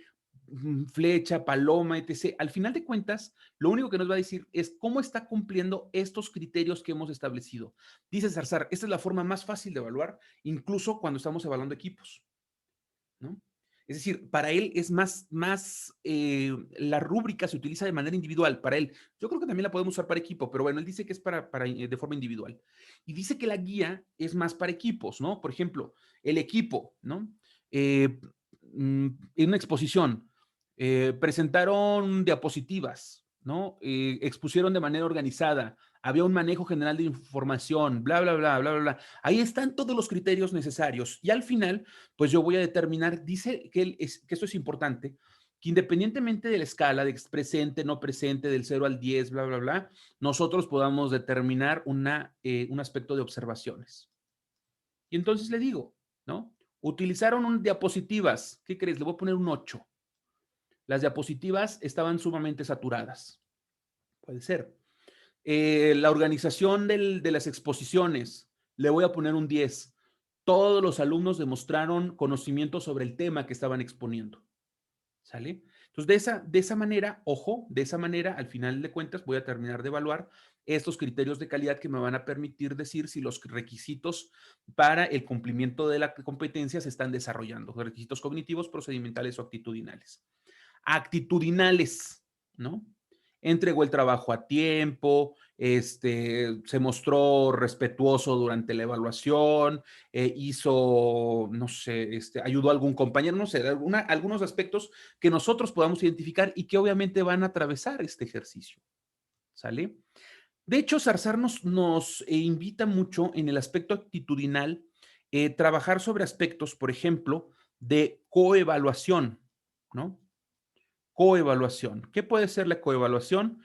flecha, paloma, etc. Al final de cuentas, lo único que nos va a decir es cómo está cumpliendo estos criterios que hemos establecido. Dice Zarzar, esta es la forma más fácil de evaluar, incluso cuando estamos evaluando equipos, ¿no? Es decir, para él es la rúbrica se utiliza de manera individual, para él. Yo creo que también la podemos usar para equipo, pero bueno, él dice que es de forma individual. Y dice que la guía es más para equipos, ¿no? Por ejemplo, el equipo, ¿no? En una exposición, presentaron diapositivas, ¿no? Expusieron de manera organizada, había un manejo general de información, bla, bla, bla, bla, bla, bla. Ahí están todos los criterios necesarios. Y al final, pues yo voy a determinar, dice que esto es importante, que independientemente de la escala, de presente, no presente, del 0 al 10, bla, bla, bla, nosotros podamos determinar un aspecto de observaciones. Y entonces le digo, ¿no? Utilizaron diapositivas. ¿Qué crees? Le voy a poner un 8. Las diapositivas estaban sumamente saturadas. Puede ser. La organización de las exposiciones, le voy a poner un 10. Todos los alumnos demostraron conocimiento sobre el tema que estaban exponiendo. ¿Sale? Entonces, de esa manera, ojo, de esa manera, al final de cuentas, voy a terminar de evaluar estos criterios de calidad que me van a permitir decir si los requisitos para el cumplimiento de la competencia se están desarrollando, requisitos cognitivos, procedimentales o actitudinales. Actitudinales, ¿no? Entregó el trabajo a tiempo, se mostró respetuoso durante la evaluación, hizo, no sé, ayudó a algún compañero, no sé, algunos aspectos que nosotros podamos identificar y que obviamente van a atravesar este ejercicio. ¿Sale? De hecho, Zarzar nos invita mucho en el aspecto actitudinal, trabajar sobre aspectos, por ejemplo, de coevaluación, ¿no? Coevaluación. ¿Qué puede ser la coevaluación?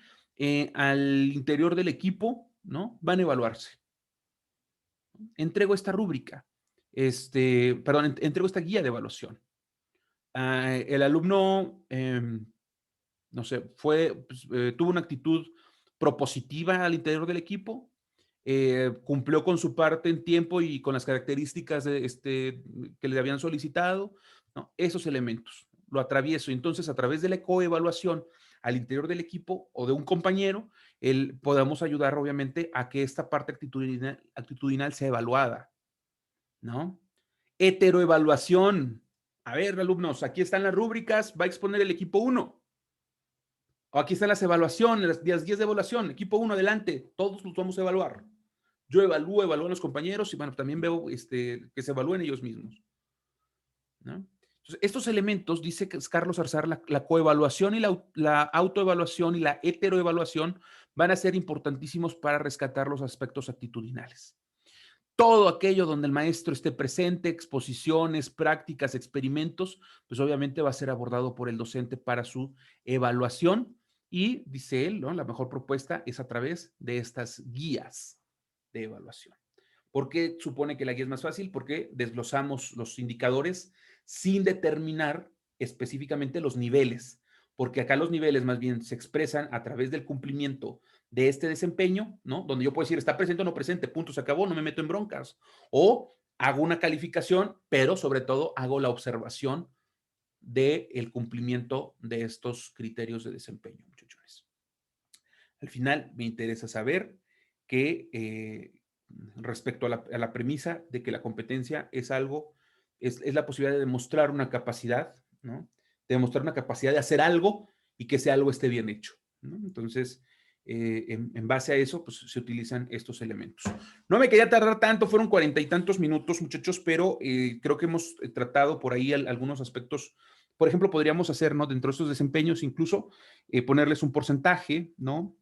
Al interior del equipo, ¿no? Van a evaluarse. Entrego esta rúbrica, perdón, entrego esta guía de evaluación. El alumno, no sé, pues, tuvo una actitud propositiva al interior del equipo, cumplió con su parte en tiempo y con las características que le habían solicitado, ¿no? Esos elementos lo atravieso. Entonces, a través de la coevaluación al interior del equipo o de un compañero, podamos ayudar, obviamente, a que esta parte actitudinal sea evaluada, ¿no? Heteroevaluación. A ver, alumnos, aquí están las rúbricas, va a exponer el equipo 1. O aquí están las evaluaciones, las 10 de evaluación, equipo 1, adelante, todos los vamos a evaluar. Yo evalúo a los compañeros y bueno, también veo que se evalúen ellos mismos, ¿no? Entonces, estos elementos, dice Carlos Zarzar, la coevaluación y la autoevaluación y la heteroevaluación van a ser importantísimos para rescatar los aspectos actitudinales. Todo aquello donde el maestro esté presente, exposiciones, prácticas, experimentos, pues obviamente va a ser abordado por el docente para su evaluación y, dice él, ¿no? La mejor propuesta es a través de estas guías de evaluación. ¿Por qué supone que la guía es más fácil? Porque desglosamos los indicadores sin determinar específicamente los niveles, porque acá los niveles más bien se expresan a través del cumplimiento de este desempeño, ¿no? Donde yo puedo decir, está presente o no presente, punto, se acabó, no me meto en broncas. O hago una calificación, pero sobre todo hago la observación del cumplimiento de estos criterios de desempeño, muchachones. Al final me interesa saber que respecto a la premisa de que la competencia es algo, es la posibilidad de demostrar una capacidad, ¿no? De demostrar una capacidad de hacer algo y que ese algo esté bien hecho, ¿no? Entonces, en base a eso, pues se utilizan estos elementos. No me quería tardar tanto, fueron 40 y tantos minutos, muchachos, pero creo que hemos tratado por ahí algunos aspectos. Por ejemplo, podríamos hacer, ¿no? Dentro de estos desempeños, incluso ponerles un porcentaje, ¿no?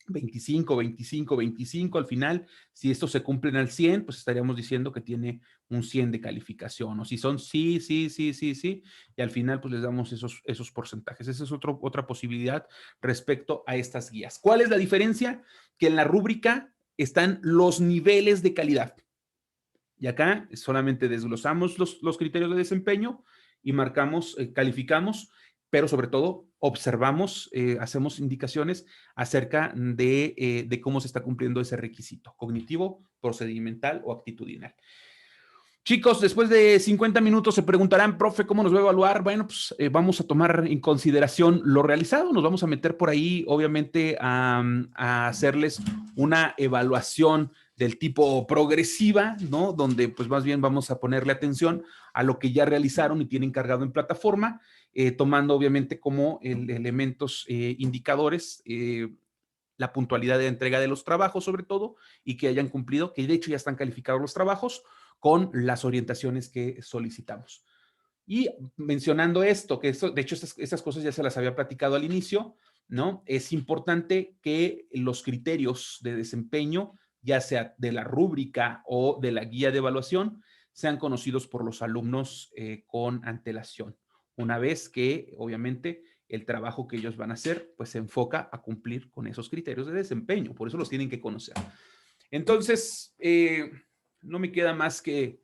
25, 25, 25 al final, si estos se cumplen al 100, pues estaríamos diciendo que tiene un 100 de calificación, o si son sí, sí, sí, sí, sí, y al final pues les damos esos porcentajes. Esa es otra posibilidad respecto a estas guías. ¿Cuál es la diferencia? Que en la rúbrica están los niveles de calidad. Y acá solamente desglosamos los criterios de desempeño y marcamos, calificamos, pero sobre todo observamos, hacemos indicaciones acerca de cómo se está cumpliendo ese requisito cognitivo, procedimental o actitudinal. Chicos, después de 50 minutos se preguntarán, profe, ¿cómo nos va a evaluar? Bueno, pues vamos a tomar en consideración lo realizado, nos vamos a meter por ahí, obviamente, a hacerles una evaluación del tipo progresiva, ¿no? Donde pues más bien vamos a ponerle atención a lo que ya realizaron y tienen cargado en plataforma, tomando obviamente como elementos indicadores, la puntualidad de entrega de los trabajos sobre todo, y que hayan cumplido, que de hecho ya están calificados los trabajos con las orientaciones que solicitamos. Y mencionando esto, que de hecho estas cosas ya se las había platicado al inicio, ¿no? Es importante que los criterios de desempeño, ya sea de la rúbrica o de la guía de evaluación, sean conocidos por los alumnos con antelación. una vez que, obviamente, el trabajo que ellos van a hacer, pues se enfoca a cumplir con esos criterios de desempeño. Por eso los tienen que conocer. Entonces, no me queda más que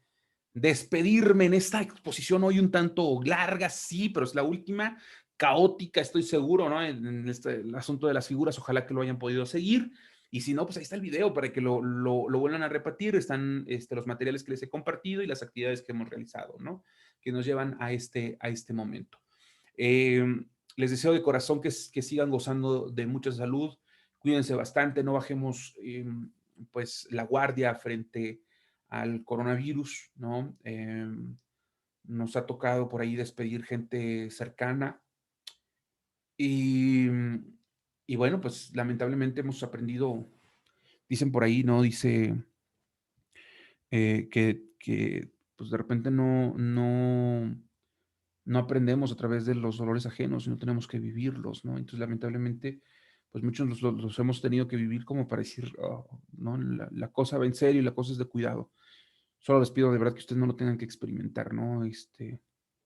despedirme en esta exposición hoy un tanto larga, sí, pero es la última, caótica, estoy seguro, ¿no? En el asunto de las figuras, ojalá que lo hayan podido seguir. Y si no, pues ahí está el video para que lo vuelvan a repetir. Están los materiales que les he compartido y las actividades que hemos realizado, ¿no? Que nos llevan a este momento. Eh, Les deseo de corazón que sigan gozando de mucha salud. Cuídense bastante, no bajemos pues la guardia frente al coronavirus, ¿no? Nos ha tocado por ahí despedir gente cercana y, y bueno, pues lamentablemente hemos aprendido, dicen por ahí, ¿no? Dice que pues de repente no aprendemos a través de los dolores ajenos, sino tenemos que vivirlos, ¿no? Entonces, lamentablemente, pues muchos los hemos tenido que vivir como para decir, oh, ¿no? La cosa va en serio y la cosa es de cuidado. Solo les pido de verdad que ustedes no lo tengan que experimentar, ¿no?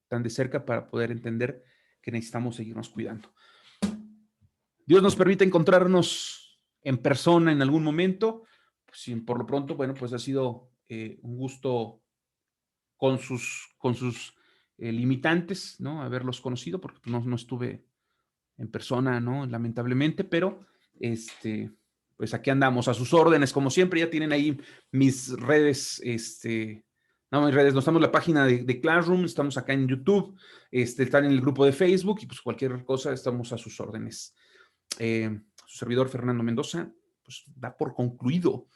Tan de cerca para poder entender que necesitamos seguirnos cuidando. Dios nos permite encontrarnos en persona en algún momento. Pues, por lo pronto, bueno, pues ha sido un gusto con sus limitantes, ¿no? Haberlos conocido, porque no estuve en persona, ¿no? Lamentablemente, pero pues aquí andamos a sus órdenes, como siempre. Ya tienen ahí mis redes, no, mis redes, no estamos en la página de Classroom, estamos acá en YouTube, están en el grupo de Facebook y pues cualquier cosa estamos a sus órdenes. Su servidor Fernando Mendoza, pues da por concluido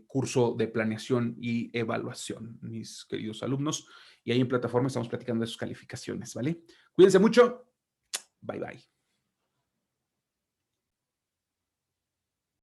curso de planeación y evaluación, mis queridos alumnos, y ahí en plataforma estamos platicando de sus calificaciones, ¿vale? Cuídense mucho. Bye, bye.